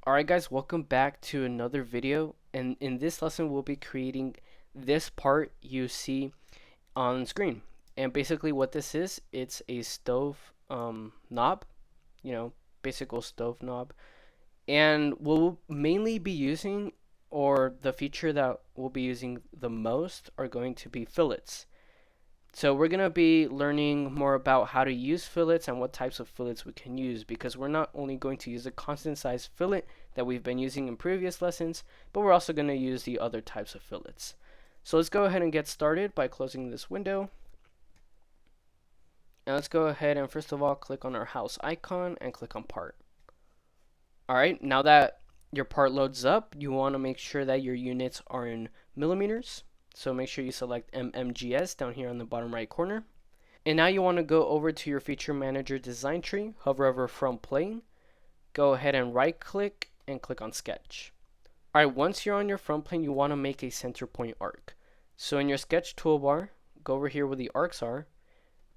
Alright guys, welcome back to another video, and in this lesson we'll be creating this part you see on screen. And basically what this is, it's a stove knob, basic old stove knob. And we'll mainly be using, or the feature that we'll be using the most, are going to be fillets. So we're going to be learning more about how to use fillets and what types of fillets we can use, because we're not only going to use a constant size fillet that we've been using in previous lessons, but we're also going to use the other types of fillets. So let's go ahead and get started by closing this window. And let's go ahead and first of all click on our house icon and click on part. Alright, now that your part loads up, you want to make sure that your units are in millimeters. So make sure you select MMGS down here on the bottom right corner. And now you want to go over to your feature manager design tree, hover over from plane, go ahead and right click and click on sketch. Alright, once you're on your front plane, you want to make a center point arc. So in your sketch toolbar, go over here where the arcs are,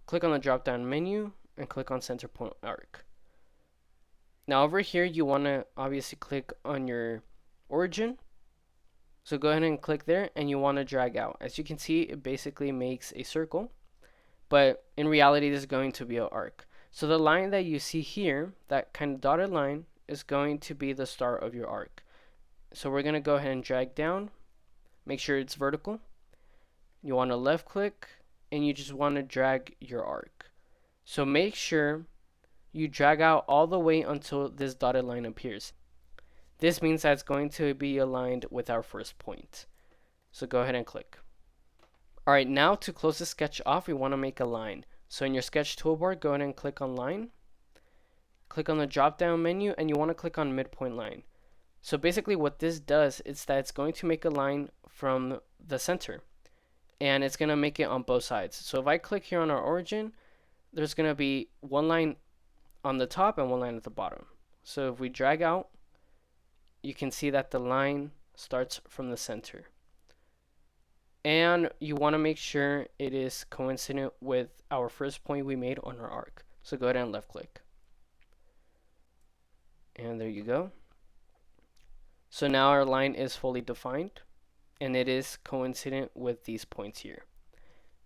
click on the drop down menu and click on center point arc. Now over here you want to obviously click on your origin. So go ahead and click there and you want to drag out. As you can see, it basically makes a circle, but in reality this is going to be an arc. So the line that you see here, that kind of dotted line, is going to be the start of your arc. So we're going to go ahead and drag down, make sure it's vertical. You want to left click and you just want to drag your arc. So make sure you drag out all the way until this dotted line appears. This means that it's going to be aligned with our first point. So go ahead and click. Alright, now to close the sketch off, we want to make a line. So in your sketch toolbar, go ahead and click on line. Click on the drop down menu and you want to click on midpoint line. So basically what this does is that it's going to make a line from the center. And it's going to make it on both sides. So if I click here on our origin, there's going to be one line on the top and one line at the bottom. So if we drag out, you can see that the line starts from the center. And you want to make sure it is coincident with our first point we made on our arc. So go ahead and left click. And there you go. So now our line is fully defined and it is coincident with these points here.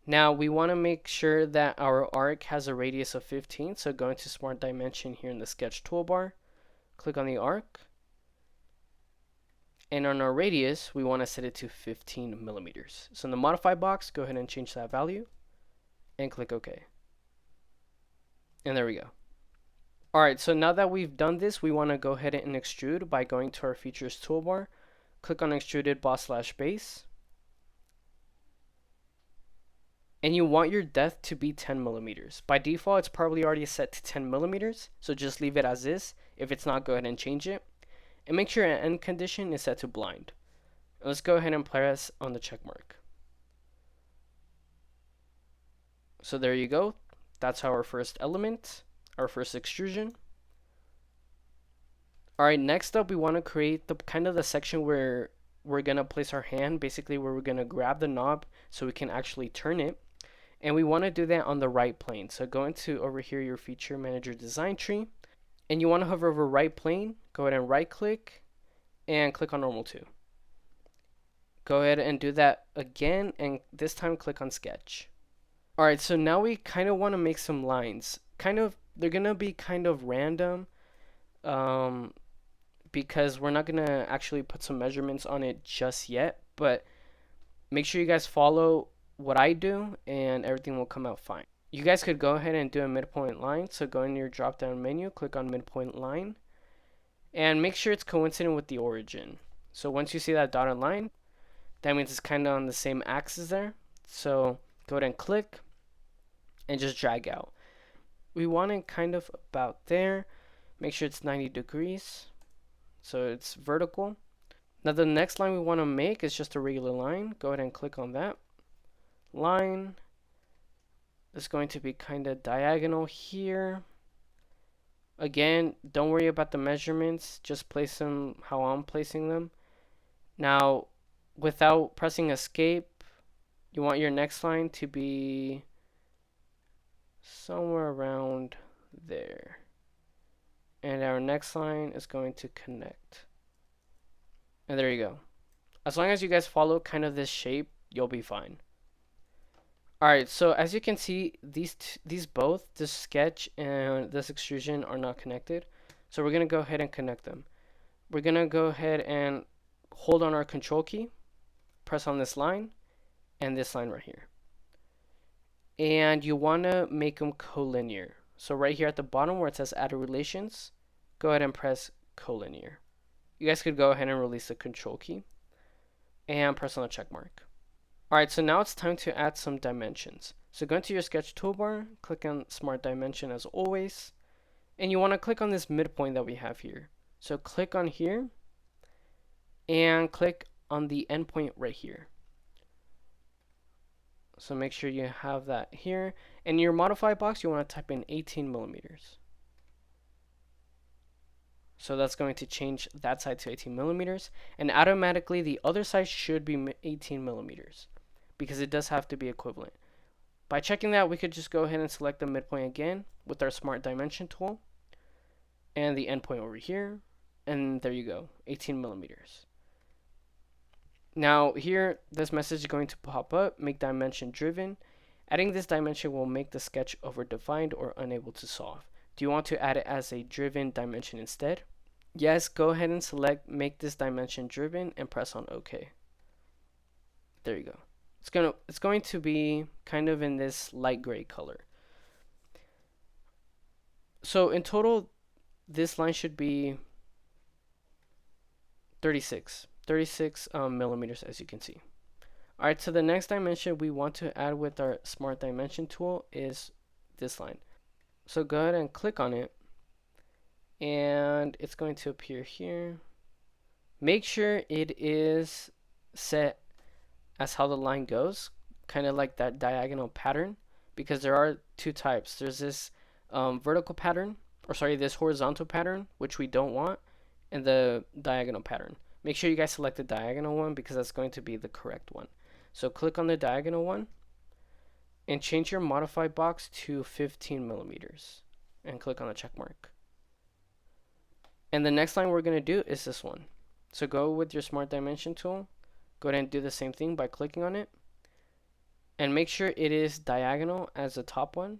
Now we want to make sure that our arc has a radius of 15. So go into Smart Dimension here in the sketch toolbar, click on the arc. And on our radius, we want to set it to 15 millimeters. So in the modify box, go ahead and change that value and click OK. And there we go. Alright, so now that we've done this, we want to go ahead and extrude by going to our features toolbar, click on extruded boss/base. And you want your depth to be 10 millimeters. By default, it's probably already set to 10 millimeters. So just leave it as is. If it's not, go ahead and change it. And make sure an end condition is set to blind. Let's go ahead and press on the check mark. So there you go. That's our first element, our first extrusion. Alright, next up we want to create the kind of the section where we're going to place our hand, basically where we're going to grab the knob so we can actually turn it. And we want to do that on the right plane. So go into over here your feature manager design tree. And you want to hover over right plane, go ahead and right click and click on normal 2. Go ahead and do that again and this time click on sketch. Alright, so now we kind of want to make some lines. They're going to be kind of random because we're not going to actually put some measurements on it just yet. But make sure you guys follow what I do and everything will come out fine. You guys could go ahead and do a midpoint line. So go in your drop down menu, click on midpoint line, and make sure it's coincident with the origin. So once you see that dotted line, that means it's kind of on the same axis there. So go ahead and click and just drag out. We want it kind of about there. Make sure it's 90 degrees. So it's vertical. Now the next line we want to make is just a regular line. Go ahead and click on that line. It's going to be kind of diagonal here. Again, don't worry about the measurements, just place them how I'm placing them. Now, without pressing escape, you want your next line to be somewhere around there. And our next line is going to connect. And there you go. As long as you guys follow kind of this shape, you'll be fine. Alright, so as you can see, these both, this sketch and this extrusion, are not connected. So we're going to go ahead and connect them. We're going to go ahead and hold on our control key, press on this line, and this line right here. And you want to make them collinear. So right here at the bottom where it says add relations, go ahead and press collinear. You guys could go ahead and release the control key and press on the check mark. Alright, so now it's time to add some dimensions. So go into your sketch toolbar, click on Smart Dimension as always, and you want to click on this midpoint that we have here. So click on here and click on the endpoint right here. So make sure you have that here. In your modify box, you want to type in 18 millimeters. So that's going to change that side to 18 millimeters, and automatically the other side should be 18 millimeters because it does have to be equivalent. By checking that, we could just go ahead and select the midpoint again with our Smart Dimension tool and the endpoint over here, and there you go, 18 millimeters. Now here, this message is going to pop up, make dimension driven. Adding this dimension will make the sketch overdefined or unable to solve. Do you want to add it as a driven dimension instead? Yes, go ahead and select make this dimension driven and press on OK. There you go. It's going to be kind of in this light gray color. So in total, this line should be 36 millimeters, as you can see. Alright, so the next dimension we want to add with our Smart Dimension tool is this line. So go ahead and click on it, and it's going to appear here. Make sure it is set as how the line goes, kind of like that diagonal pattern, because there are two types. There's this vertical pattern, or sorry, this horizontal pattern, which we don't want, and the diagonal pattern. Make sure you guys select the diagonal one because that's going to be the correct one. So click on the diagonal one and change your modify box to 15 millimeters and click on the check mark. And the next line we're going to do is this one. So go with your Smart Dimension tool, go ahead and do the same thing by clicking on it, and make sure it is diagonal as the top one.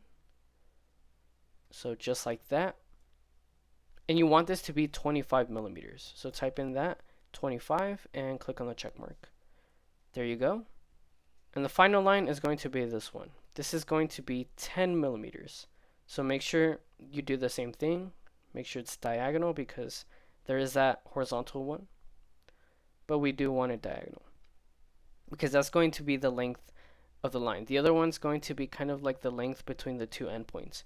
So just like that. And you want this to be 25 millimeters. So type in that, 25, and click on the check mark. There you go. And the final line is going to be this one. This is going to be 10 millimeters. So make sure you do the same thing. Make sure it's diagonal because there is that horizontal one. But we do want it diagonal because that's going to be the length of the line. The other one's going to be kind of like the length between the two endpoints.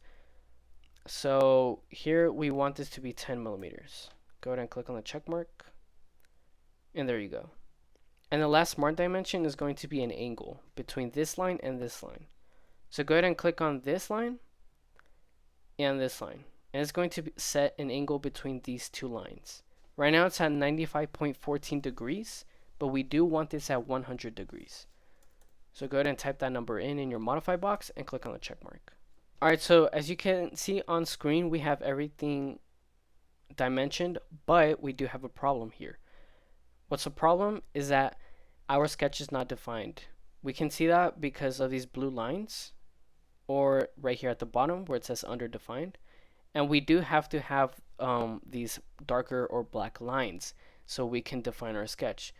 So here we want this to be 10 millimeters. Go ahead and click on the check mark. And there you go. And the last Smart Dimension is going to be an angle between this line and this line. So go ahead and click on this line and this line. And it's going to set an angle between these two lines. Right now it's at 95.14 degrees, but we do want this at 100 degrees. So go ahead and type that number in your modify box and click on the check mark. Alright, so as you can see on screen, we have everything dimensioned, but we do have a problem here. What's the problem is that our sketch is not defined. We can see that because of these blue lines, or right here at the bottom where it says underdefined. And we do have to have these darker or black lines so we can define our sketch.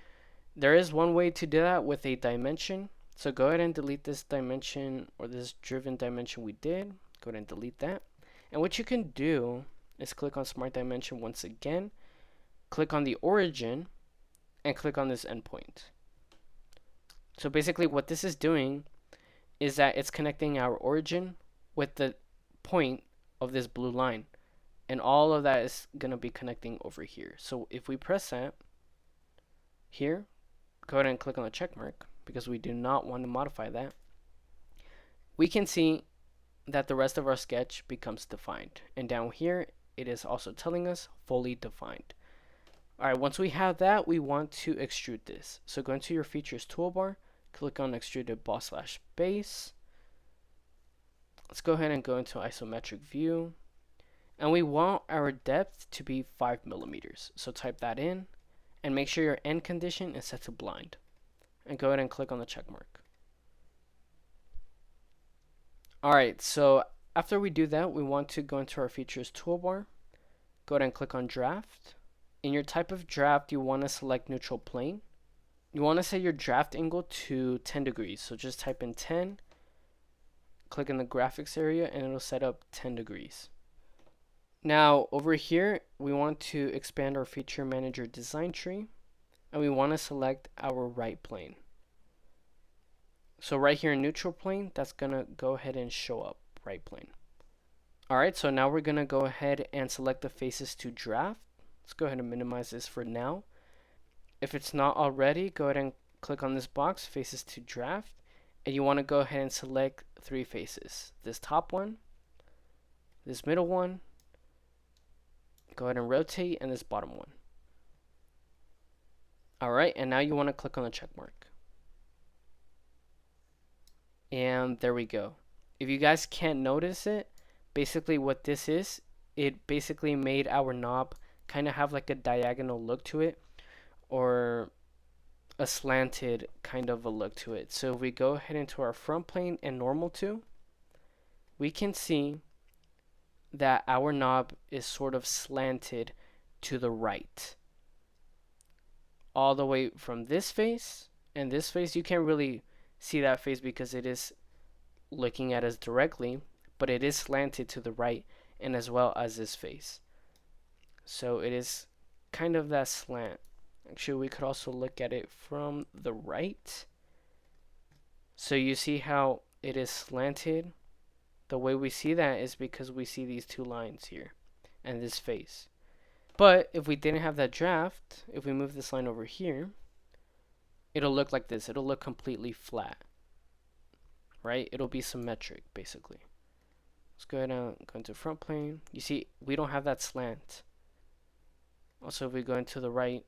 There is one way to do that with a dimension. So go ahead and delete this dimension or this driven dimension we did. Go ahead and delete that. And what you can do is click on Smart Dimension once again, click on the origin, and click on this endpoint. So basically what this is doing is that it's connecting our origin with the point of this blue line, and all of that is going to be connecting over here. So if we press that here, go ahead and click on the check mark because we do not want to modify that, we can see that the rest of our sketch becomes defined, and down here it is also telling us fully defined. Alright, once we have that, we want to extrude this. So go into your features toolbar, click on extruded boss/base. Let's go ahead and go into isometric view. And we want our depth to be 5 millimeters. So type that in and make sure your end condition is set to blind. And go ahead and click on the check mark. Alright, so after we do that, we want to go into our features toolbar. Go ahead and click on draft. In your type of draft, you want to select neutral plane. You want to set your draft angle to 10 degrees. So just type in 10, click in the graphics area, and it'll set up 10 degrees. Now over here, we want to expand our feature manager design tree, and we want to select our right plane. So right here in neutral plane, that's going to go ahead and show up right plane. Alright, so now we're going to go ahead and select the faces to draft. Let's go ahead and minimize this for now. If it's not already, go ahead and click on this box, faces to draft, and you want to go ahead and select 3 faces. This top one, this middle one, go ahead and rotate, and this bottom one. Alright, and now you want to click on the check mark. And there we go. If you guys can't notice it, basically what this is, it basically made our knob kind of have like a diagonal look to it, or a slanted kind of a look to it. So if we go ahead into our front plane and normal to, we can see that our knob is sort of slanted to the right. All the way from this face and this face, you can't really see that face because it is looking at us directly, but it is slanted to the right, and as well as this face. So it is kind of that slant. Actually, we could also look at it from the right. So you see how it is slanted? The way we see that is because we see these 2 lines here and this face. But if we didn't have that draft, if we move this line over here, it'll look like this. It'll look completely flat, right? It'll be symmetric, basically. Let's go ahead and go into front plane. You see, we don't have that slant. Also, if we go into the right,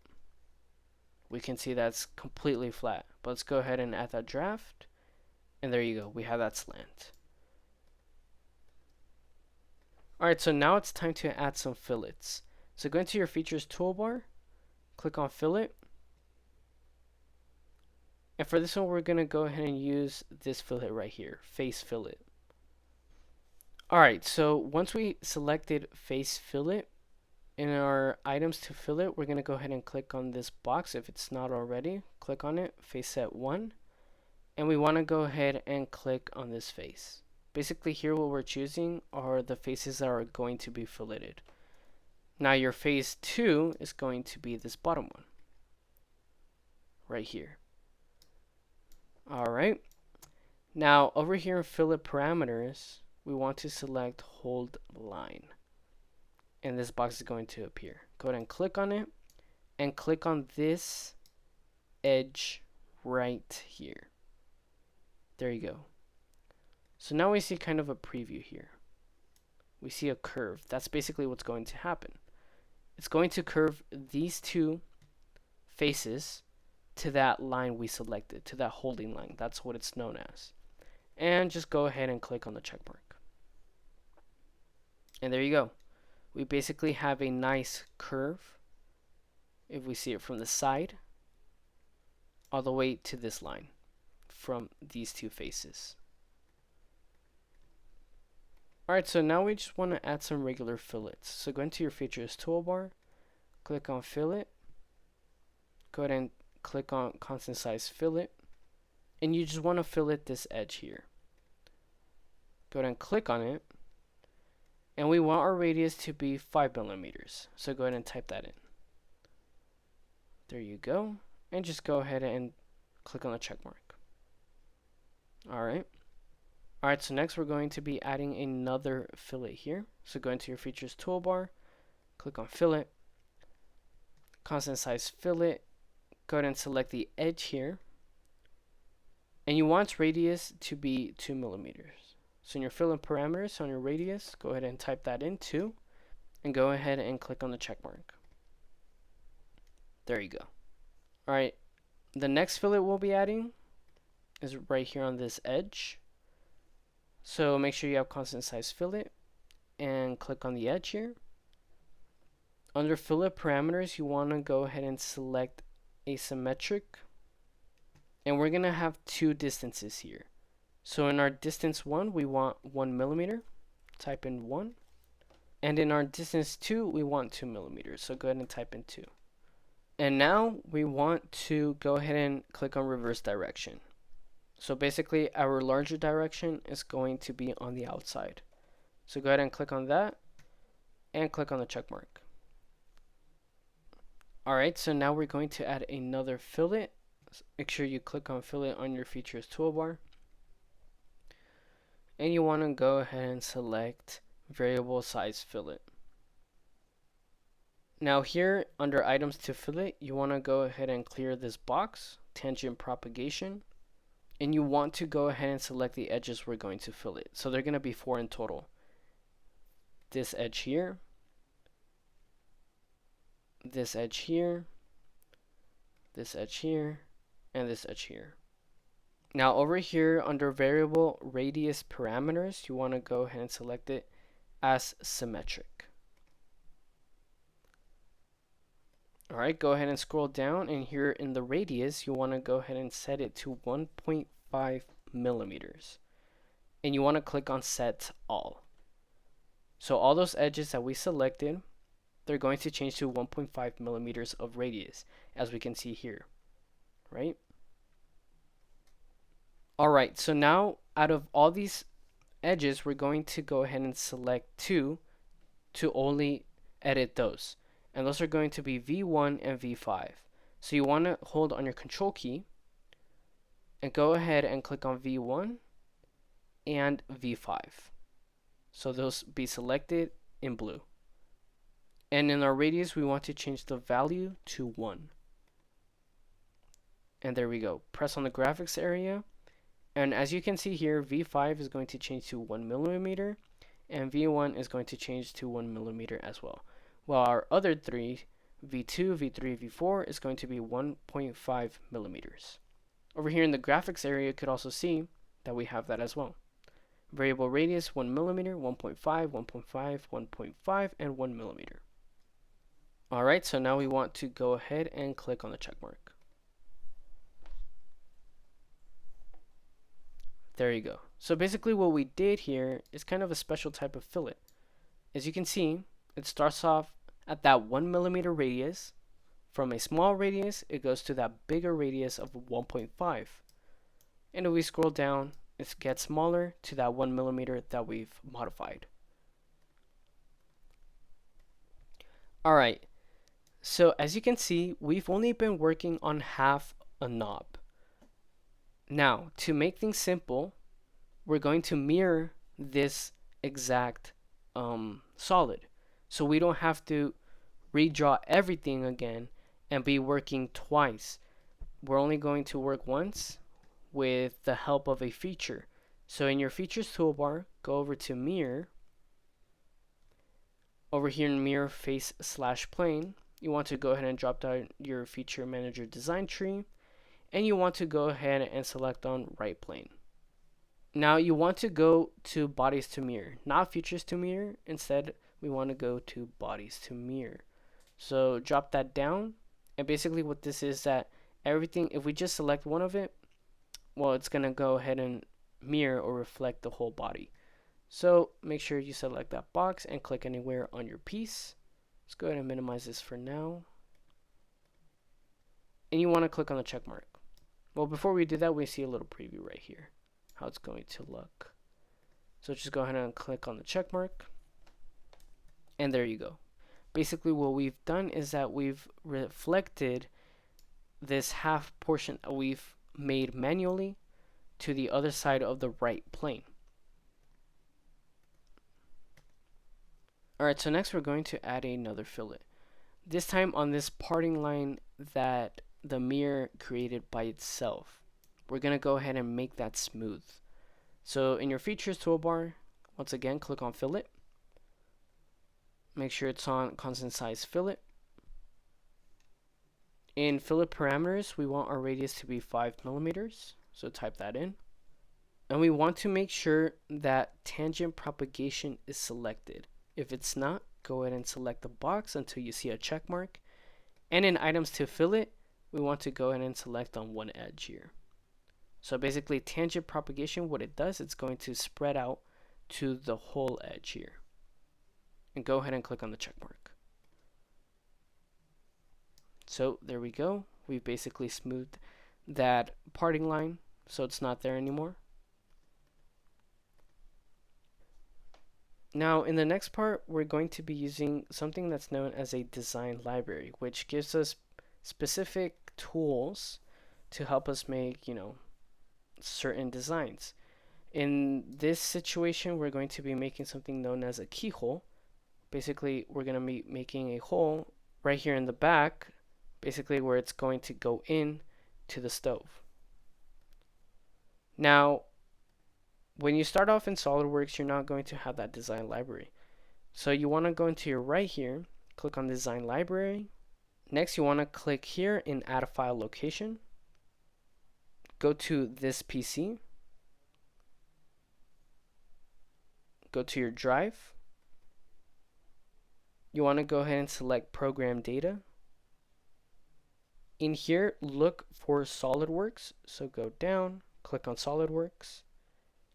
we can see that's completely flat. But let's go ahead and add that draft, and there you go. We have that slant. Alright, so now it's time to add some fillets. So go into your features toolbar, click on fillet, and for this one we're going to go ahead and use this fillet right here, face fillet. Alright, so once we selected face fillet, in our items to fillet, we're going to go ahead and click on this box. If it's not already, click on it, face set 1, and we want to go ahead and click on this face. Basically here what we're choosing are the faces that are going to be filleted. Now your phase 2 is going to be this bottom one right here. Alright, now over here in fillet parameters, we want to select hold line, and this box is going to appear. Go ahead and click on it, and click on this edge right here. There you go. So now we see kind of a preview here. We see a curve. That's basically what's going to happen. It's going to curve these 2 faces to that line we selected, to that holding line. That's what it's known as. And just go ahead and click on the check mark. And there you go. We basically have a nice curve, if we see it from the side, all the way to this line from these 2 faces. Alright, so now we just want to add some regular fillets. So go into your features toolbar, click on fillet, go ahead and click on constant size fillet, and you just want to fillet this edge here. Go ahead and click on it, and we want our radius to be 5 millimeters. So go ahead and type that in. There you go, and just go ahead and click on the check mark. Alright. Alright, so next we're going to be adding another fillet here. So go into your features toolbar, click on fillet, constant size fillet, go ahead and select the edge here, and you want its radius to be 2 millimeters. So in your fillet parameters on your radius, go ahead and type that in 2, and go ahead and click on the check mark. There you go. Alright, the next fillet we'll be adding is right here on this edge. So make sure you have constant size fillet, and click on the edge here. Under fillet parameters, you want to go ahead and select asymmetric. And we're going to have two distances here. So in our distance 1, we want 1 millimeter. Type in 1. And in our distance 2, we want 2 millimeters. So go ahead and type in 2. And now we want to go ahead and click on reverse direction. So basically our larger direction is going to be on the outside. So go ahead and click on that and click on the check mark. Alright, so now we're going to add another fillet. Make sure you click on fillet on your features toolbar. And you want to go ahead and select variable size fillet. Now here under items to fillet, you want to go ahead and clear this box, tangent propagation. And you want to go ahead and select the edges we're going to fillet. So they're going to be 4 in total. This edge here, this edge here, this edge here, and this edge here. Now over here under variable radius parameters, you want to go ahead and select it as symmetric. Alright, go ahead and scroll down, and here in the radius, you want to go ahead and set it to 1.5 millimeters. And you want to click on set all. So all those edges that we selected, they're going to change to 1.5 millimeters of radius, as we can see here, right? Alright, so now out of all these edges, we're going to go ahead and select 2 to only edit those. And those are going to be V1 and V5. So you want to hold on your control key and go ahead and click on V1 and V5. So those be selected in blue. And in our radius, we want to change the value to 1. And there we go. Press on the graphics area. And as you can see here, V5 is going to change to 1 millimeter. And V1 is going to change to 1 millimeter as well. While our other three, V2, V3, V4, is going to be 1.5 millimeters. Over here in the graphics area, you could also see that we have that as well. Variable radius, 1 millimeter, 1.5, 1.5, 1.5, and 1 millimeter. Alright, so now we want to go ahead and click on the check mark. There you go. So basically what we did here is kind of a special type of fillet. As you can see, it starts off at that 1 millimeter radius. From a small radius, it goes to that bigger radius of 1.5. And if we scroll down, it gets smaller to that 1 millimeter that we've modified. Alright, so as you can see, we've only been working on half a knob. Now, to make things simple, we're going to mirror this exact solid. So we don't have to redraw everything again and be working twice. We're only going to work once with the help of a feature. So in your features toolbar, go over to mirror. Over here in mirror face / plane, you want to go ahead and drop down your feature manager design tree, and you want to go ahead and select on right plane. Now you want to go to bodies to mirror, not features to mirror. Instead, we want to go to bodies to mirror. So drop that down, and basically what this is that everything, if we just select one of it, well, it's going to go ahead and mirror or reflect the whole body. So make sure you select that box and click anywhere on your piece. Let's go ahead and minimize this for now. And you want to click on the check mark. Well, before we do that, we see a little preview right here, how it's going to look. So just go ahead and click on the check mark. And there you go. Basically what we've done is that we've reflected this half portion that we've made manually to the other side of the right plane. Alright, so next we're going to add another fillet. This time on this parting line that the mirror created by itself. We're going to go ahead and make that smooth. So in your features toolbar, once again, click on fillet. Make sure it's on constant size fillet. In fillet parameters, we want our radius to be 5 millimeters. So type that in. And we want to make sure that tangent propagation is selected. If it's not, go ahead and select the box until you see a check mark. And in items to fillet, we want to go ahead and select on one edge here. So basically tangent propagation, what it does, it's going to spread out to the whole edge here. And go ahead and click on the check mark. So there we go. We've basically smoothed that parting line so it's not there anymore. Now in the next part, we're going to be using something that's known as a design library, which gives us specific tools to help us make, certain designs. In this situation, we're going to be making something known as a keyhole. Basically, we're going to be making a hole right here in the back, basically where it's going to go in to the stove. Now, when you start off in SOLIDWORKS, you're not going to have that design library. So you want to go into your right here, click on design library. Next, you want to click here in add a file location. Go to this PC. Go to your drive. You want to go ahead and select program data. In here, look for SOLIDWORKS. So go down, click on SOLIDWORKS.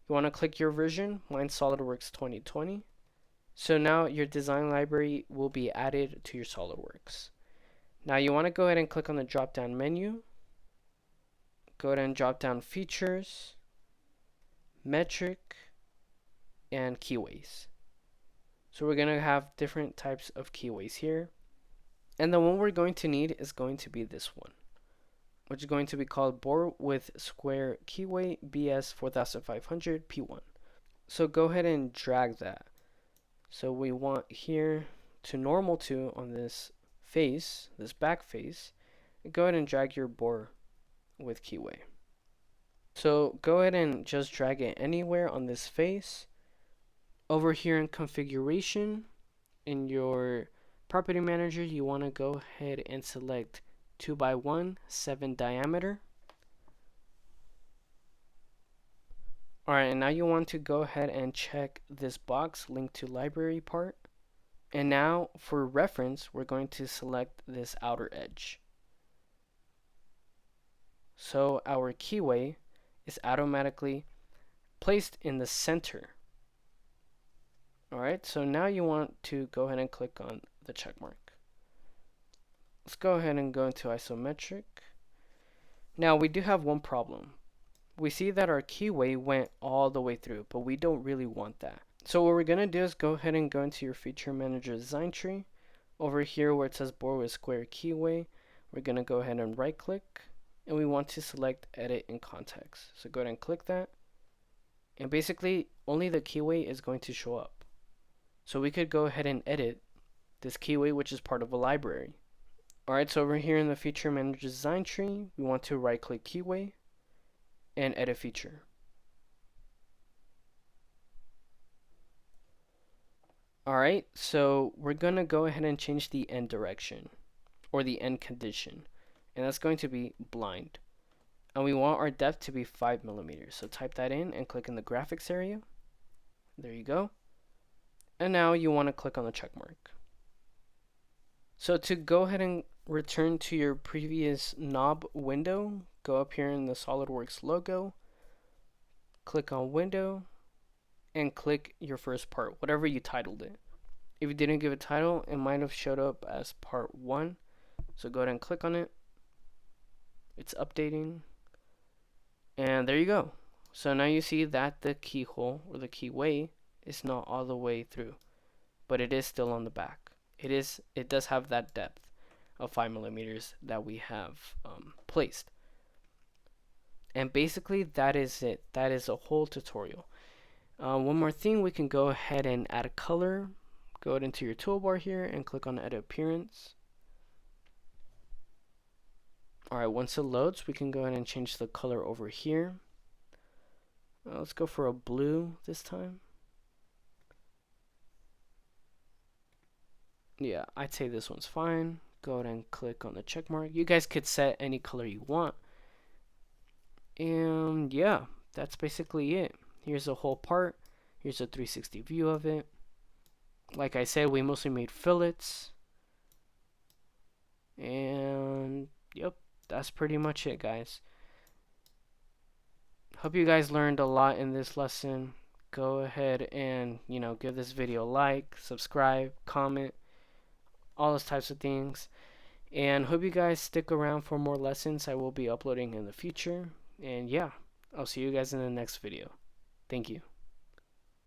You want to click your version, mine's SOLIDWORKS 2020. So now your design library will be added to your SOLIDWORKS. Now you want to go ahead and click on the drop down menu. Go ahead and drop down features, metric, and keyways. So we're going to have different types of keyways here. And the one we're going to need is going to be this one, which is going to be called bore with square keyway BS 4500 P1. So go ahead and drag that. So we want here to normal to on this face, this back face, and go ahead and drag your bore with keyway. So go ahead and just drag it anywhere on this face. Over here in configuration, in your property manager, you want to go ahead and select 2x1 7 diameter. Alright, and now you want to go ahead and check this box link to library part. And now for reference, we're going to select this outer edge. So our keyway is automatically placed in the center. Alright, so now you want to go ahead and click on the check mark. Let's go ahead and go into isometric. Now we do have one problem. We see that our keyway went all the way through, but we don't really want that. So what we're going to do is go ahead and go into your feature manager design tree. Over here where it says bore with square keyway, we're going to go ahead and right click, and we want to select edit in context. So go ahead and click that, and basically only the keyway is going to show up. So we could go ahead and edit this keyway, which is part of a library. Alright, so over here in the feature manager design tree, we want to right click keyway and edit feature. Alright, so we're going to go ahead and change the end direction, or the end condition, and that's going to be blind. And we want our depth to be 5 millimeters. So type that in and click in the graphics area. There you go. And now you want to click on the check mark. So to go ahead and return to your previous knob window, go up here in the SOLIDWORKS logo, click on window, and click your first part, whatever you titled it. If you didn't give a title, it might have showed up as part 1. So go ahead and click on it. It's updating. And there you go. So now you see that the keyhole, or the keyway, is not all the way through, but it is still on the back. It does have that depth of 5 millimeters that we have placed. And basically that is it. That is a whole tutorial. One more thing, we can go ahead and add a color. Go into your toolbar here and click on edit appearance. Alright, once it loads, we can go ahead and change the color over here. Let's go for a blue this time. Yeah, I'd say this one's fine. Go ahead and click on the check mark. You guys could set any color you want. And yeah, that's basically it. Here's the whole part. Here's a 360 view of it. Like I said, we mostly made fillets. And yep, that's pretty much it, guys. Hope you guys learned a lot in this lesson. Go ahead and, give this video a like, subscribe, comment, all those types of things. And hope you guys stick around for more lessons I will be uploading in the future. And yeah, I'll see you guys in the next video. Thank you.